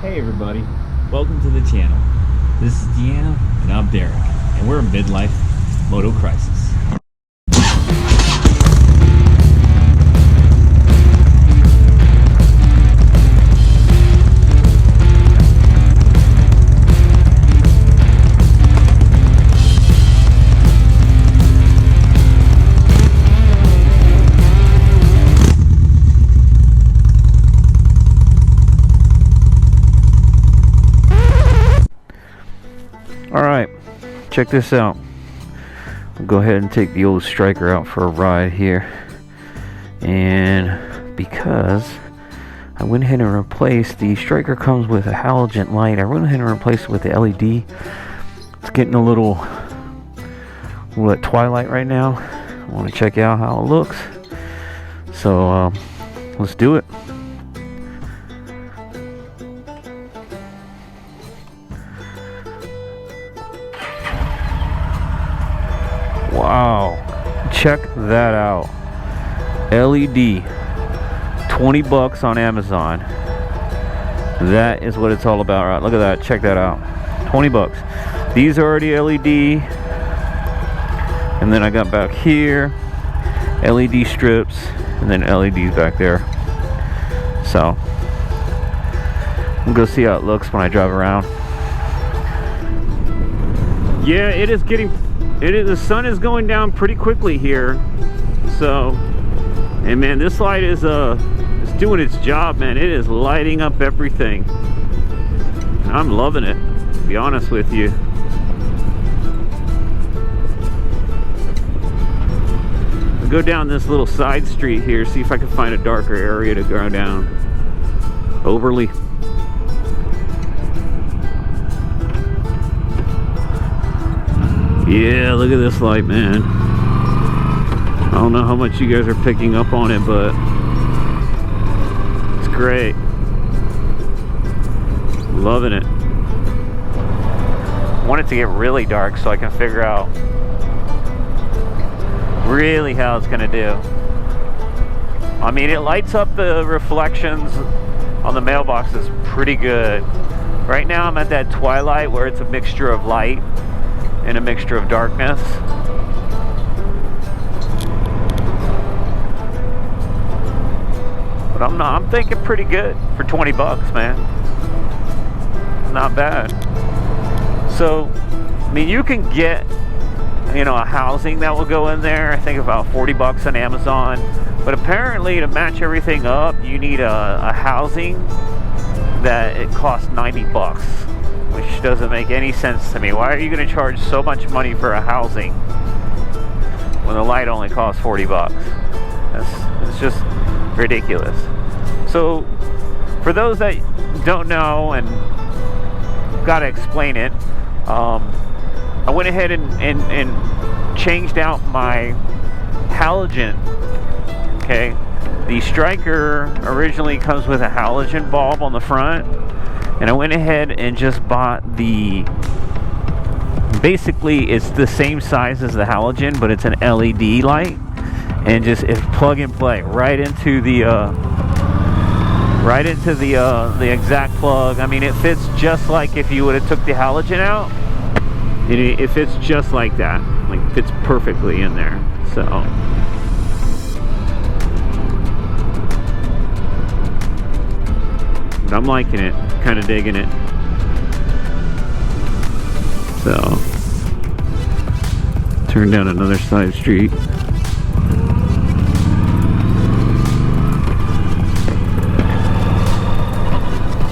Hey everybody, welcome to the channel. This is Deanna and I'm Derek, and we're in midlife moto crisis. Alright, check this out. I'll go ahead and take the old Stryker out for a ride here. And because I went ahead and replaced, the Stryker comes with a halogen light. I went ahead and replaced it with the LED. It's getting a little twilight right now. I want to check out how it looks. So let's do it. Wow, check that out. LED, 20 bucks on Amazon. That is what it's all about, right? Look at that, check that out. 20 bucks. These are already LED. And then I got back here, LED strips, and then LEDs back there. So, we'll go see how it looks when I drive around. Yeah, it is getting... the sun is going down pretty quickly here, so, and man, this light is it's doing its job, man. It is lighting up everything. I'm loving it, to be honest with you. I'll go down this little side street here, see if I can find a darker area to go down. Overly. Yeah, look at this light, man. I don't know how much you guys are picking up on it, but it's great. Loving it. I want it to get really dark so I can figure out really how it's gonna do. I mean, it lights up the reflections on the mailboxes pretty good. Right now I'm at that twilight where it's a mixture of light and a mixture of darkness. But I'm thinking pretty good for 20 bucks, man. Not bad. So, I mean, you can get, you know, a housing that will go in there. I think about 40 bucks on Amazon. But apparently to match everything up, you need a housing that it costs 90 bucks. Which doesn't make any sense to me. Why are you going to charge so much money for a housing when the light only costs 40 bucks? It's just ridiculous. So, for those that don't know and got to explain it, I went ahead and changed out my halogen. Okay, the Stryker originally comes with a halogen bulb on the front. And I went ahead and just bought the, basically it's the same size as the halogen, but it's an LED light, and just it's plug and play right into the exact plug. I mean, it fits just like if you would have took the halogen out. It fits just like that, like fits perfectly in there. So. But I'm liking it, kind of digging it. So, turn down another side street.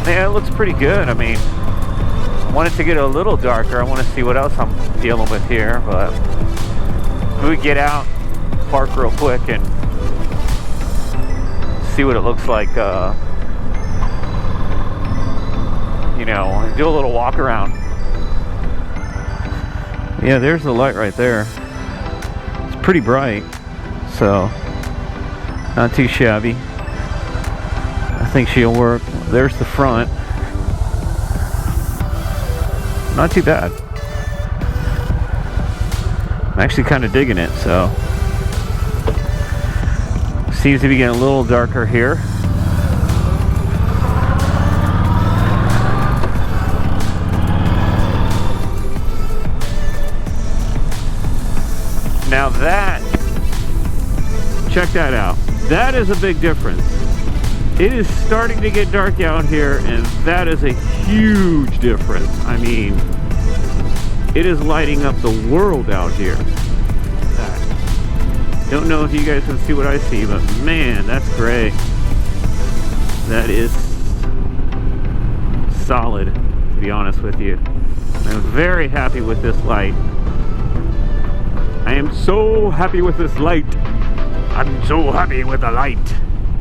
Yeah, it looks pretty good. I mean, I want it to get a little darker. I want to see what else I'm dealing with here, but if we get out, park real quick, and see what it looks like. You know, do a little walk around. Yeah, there's the light right there. It's pretty bright, so not too shabby. I think she'll work. There's the front. Not too bad. I'm actually kind of digging it, so. Seems to be getting a little darker here. that, check that out. That is a big difference. It is starting to get dark out here, and that is a huge difference. I mean, it is lighting up the world out here. Don't know if you guys can see what I see, but man, that's great. That is solid, to be honest with you. I'm very happy with this light. I am so happy with this light. I'm so happy with the light.